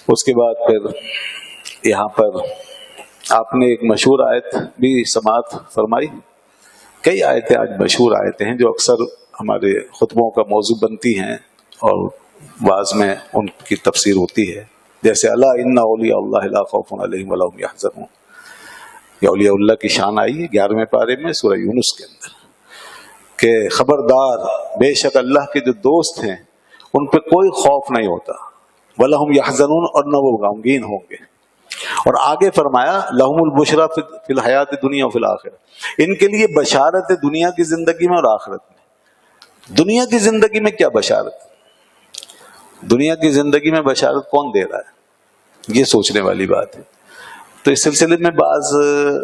اس کے بعد پھر یہاں پر آپ نے ایک مشہور آیت بھی سماعت فرمائی. کئی آیتیں آج مشہور آیتیں ہیں جو اکثر ہمارے خطبوں کا موضوع بنتی ہیں اور بعض میں ان کی تفسیر ہوتی ہے، جیسے الا ان اولیاء اللہ لا خوف علیہم ولا هم یحزنون. یہ اولیاء اللہ کی شان آئی ہے 11ویں پارے میں سورہ یونس کے اندر کہ خبردار بے شک اللہ کے جو دوست ہیں ان پہ کوئی خوف نہیں ہوتا، ولا هم یحزنون، اور نہ وہ غمگین ہوں گے. اور آگے فرمایا لہم البشریٰ فی الحیات دنیا و فی الآخرہ، ان کے لیے بشارت ہے دنیا کی زندگی میں اور آخرت میں. دنیا کی زندگی میں کیا بشارت؟ دنیا کی زندگی میں بشارت کون دے رہا ہے؟ یہ سوچنے والی بات ہے. تو اس سلسلے میں بعض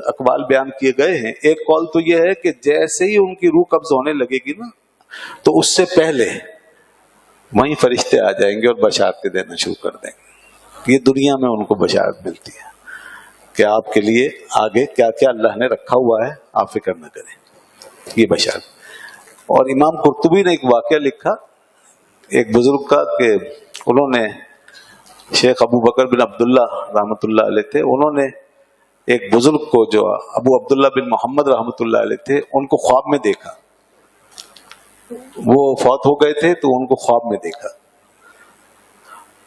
اقوال بیان کیے گئے ہیں. ایک قول تو یہ ہے کہ جیسے ہی ان کی روح قبض ہونے لگے گی نا تو اس سے پہلے وہیں فرشتے آ جائیں گے اور بشارتیں دینا شروع کر دیں گے. یہ دنیا میں ان کو بشارت ملتی ہے کہ آپ کے لیے آگے کیا کیا اللہ نے رکھا ہوا ہے، آپ فکر نہ کریں. یہ بشارت. اور امام قرطبی نے ایک واقعہ لکھا ایک بزرگ کا کہ انہوں نے شیخ ابو بکر بن عبداللہ رحمۃ اللہ علیہ تھے، انہوں نے ایک بزرگ کو جو ابو عبداللہ بن محمد رحمۃ اللہ علیہ تھے ان کو خواب میں دیکھا. وہ فوت ہو گئے تھے تو ان کو خواب میں دیکھا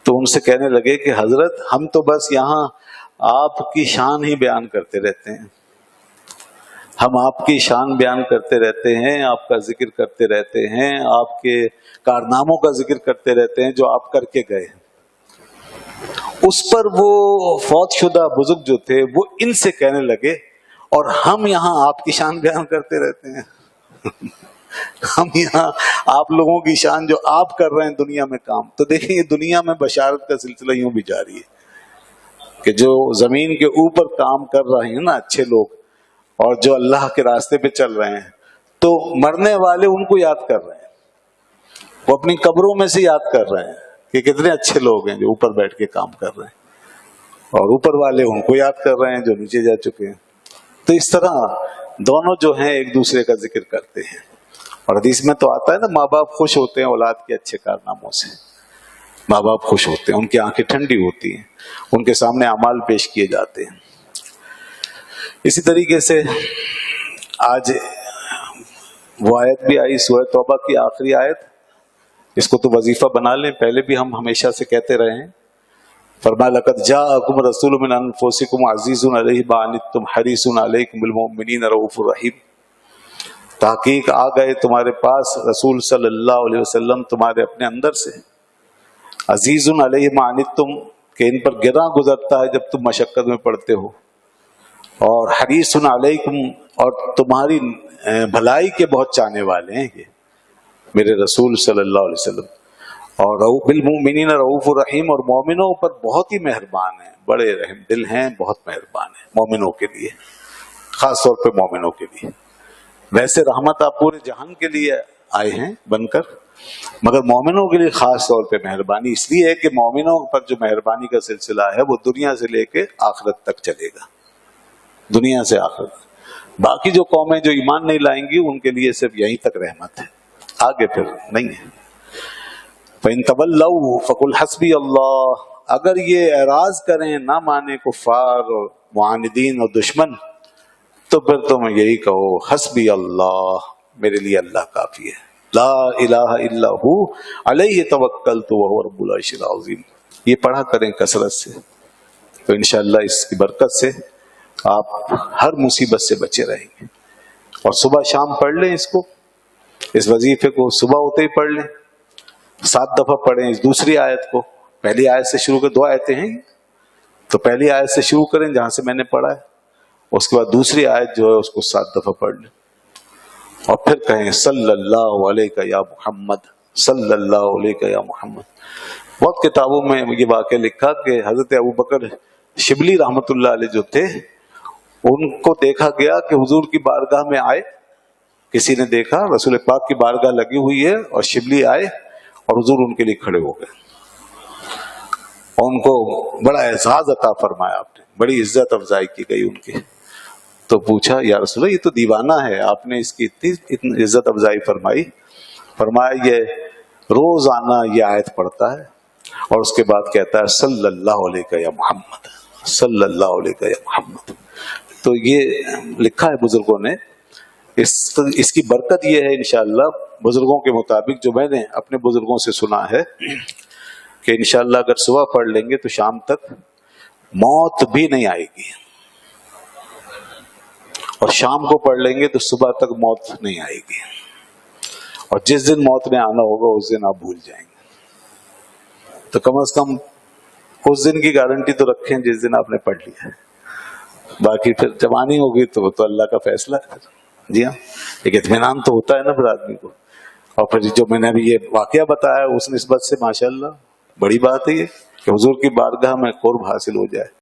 تو ان سے کہنے لگے کہ حضرت ہم تو بس یہاں آپ کی شان ہی بیان کرتے رہتے ہیں، ہم آپ کی شان بیان کرتے رہتے ہیں، آپ کا ذکر کرتے رہتے ہیں، آپ کے کارناموں کا ذکر کرتے رہتے ہیں جو آپ کر کے گئے. اس پر وہ فوت شدہ بزرگ جو تھے وہ ان سے کہنے لگے اور ہم یہاں آپ کی شان بیان کرتے رہتے ہیں ہم یہاں آپ لوگوں کی شان جو آپ کر رہے ہیں دنیا میں کام. تو دیکھیں یہ دنیا میں بشارت کا سلسلہ یوں بھی جاری ہے کہ جو زمین کے اوپر کام کر رہے ہیں نا اچھے لوگ اور جو اللہ کے راستے پہ چل رہے ہیں تو مرنے والے ان کو یاد کر رہے ہیں، وہ اپنی قبروں میں سے یاد کر رہے ہیں کہ کتنے اچھے لوگ ہیں جو اوپر بیٹھ کے کام کر رہے ہیں، اور اوپر والے ان کو یاد کر رہے ہیں جو نیچے جا چکے ہیں. تو اس طرح دونوں جو ہیں ایک دوسرے کا ذکر کرتے ہیں. اور حدیث میں تو آتا ہے نا ماں باپ خوش ہوتے ہیں اولاد کے اچھے کارناموں سے، ماں باپ خوش ہوتے ہیں، ان کی آنکھیں ٹھنڈی ہوتی ہیں، ان کے سامنے اعمال پیش کیے جاتے ہیں. اسی طریقے سے آج وہ آیت بھی آئی سورہ توبہ کی آخری آیت، اس کو تو وظیفہ بنا لیں، پہلے بھی ہم ہمیشہ سے کہتے رہے ہیں. فرمایا لقد جاءکم رسول من انفسکم عزیز علیہ ما عنتم حریص علیکم بالمؤمنین رؤوف رحیم. تحقیق آ گئے تمہارے پاس رسول صلی اللہ علیہ وسلم تمہارے اپنے اندر سے، عزیز علیہ ما عنتم کہ ان پر گراں گزرتا ہے جب تم مشقت میں پڑتے ہو، اور حریص علیکم اور تمہاری بھلائی کے بہت چاہنے والے ہیں یہ میرے رسول صلی اللہ علیہ وسلم. اور بالمؤمنین رؤوف الرحیم، اور مومنوں پر بہت ہی مہربان ہیں، بڑے رحم دل ہیں، بہت مہربان ہیں مومنوں کے لیے، خاص طور پہ مومنوں کے لیے. ویسے رحمت آپ پورے جہان کے لیے آئے ہیں بن کر، مگر مومنوں کے لیے خاص طور پہ مہربانی اس لیے ہے کہ مومنوں پر جو مہربانی کا سلسلہ ہے وہ دنیا سے لے کے آخرت تک چلے گا، دنیا سے آخرت. باقی جو قومیں جو ایمان نہیں لائیں گی ان کے لیے صرف یہیں تک رحمت ہے، آگے پھر نہیں ہے. فَإِن تَوَلَّوْا فَقُلْ حَسْبِيَ اللَّهُ، اگر یہ اعراض کریں نہ مانے کفار اور معاندین اور دشمن تو پھر تم یہی کہو حسبی اللہ، میرے لیے اللہ کافی ہے، لا الہ الا ہو علیہ توکلت وہو رب العرش العظیم. یہ پڑھا کریں کثرت سے تو انشاءاللہ اس کی برکت سے آپ ہر مصیبت سے بچے رہیں گے. اور صبح شام پڑھ لیں اس وظیفے کو، صبح ہوتے ہی پڑھ لیں، 7 دفعہ پڑھیں اس دوسری آیت کو. پہلی آیت سے شروع کر 2 آیتیں ہیں تو پہلی آیت سے شروع کریں جہاں سے میں نے پڑھا ہے، اس کے بعد دوسری آیت جو ہے اس کو 7 دفعہ پڑھ لیں اور پھر کہیں صلی اللہ علیہ یا محمد، صلی اللہ علیہ یا محمد. بہت کتابوں میں یہ واقعہ لکھا کہ حضرت ابوبکر شبلی رحمۃ اللہ علیہ جو تھے ان کو دیکھا گیا کہ حضور کی بارگاہ میں آئے، کسی نے دیکھا رسول پاک کی بارگاہ لگی ہوئی ہے اور شبلی آئے اور حضور ان کے لیے کھڑے ہو گئے اور ان کو بڑا اعزاز عطا فرمایا آپ نے، بڑی عزت افزائی کی گئی ان کی. تو پوچھا یا رسول اللہ یہ تو دیوانہ ہے، آپ نے اس کی اتنی عزت افزائی فرمائی؟ فرمایا یہ روزانہ یہ آیت پڑھتا ہے اور اس کے بعد کہتا ہے صلی اللہ علیہ یا محمد، صلی اللہ علیہ یا محمد۔ تو یہ لکھا ہے بزرگوں نے، اس کی برکت یہ ہے انشاءاللہ بزرگوں کے مطابق، جو میں نے اپنے بزرگوں سے سنا ہے، کہ انشاءاللہ اگر صبح پڑھ لیں گے تو شام تک موت بھی نہیں آئے گی، اور شام کو پڑھ لیں گے تو صبح تک موت نہیں آئے گی، اور جس دن موت نے آنا ہوگا اس دن آپ بھول جائیں گے۔ تو کم از کم اس دن کی گارنٹی تو رکھیں جس دن آپ نے پڑھ لیا ہے، باقی پھر جب آنی ہوگی تو اللہ کا فیصلہ ہے۔ جی ہاں، ایک اطمینان تو ہوتا ہے نا پھر آدمی کو۔ اور پھر جو میں نے ابھی یہ واقعہ بتایا اس نسبت سے ماشاءاللہ بڑی بات ہے یہ کہ حضور کی بارگاہ میں قرب حاصل ہو جائے۔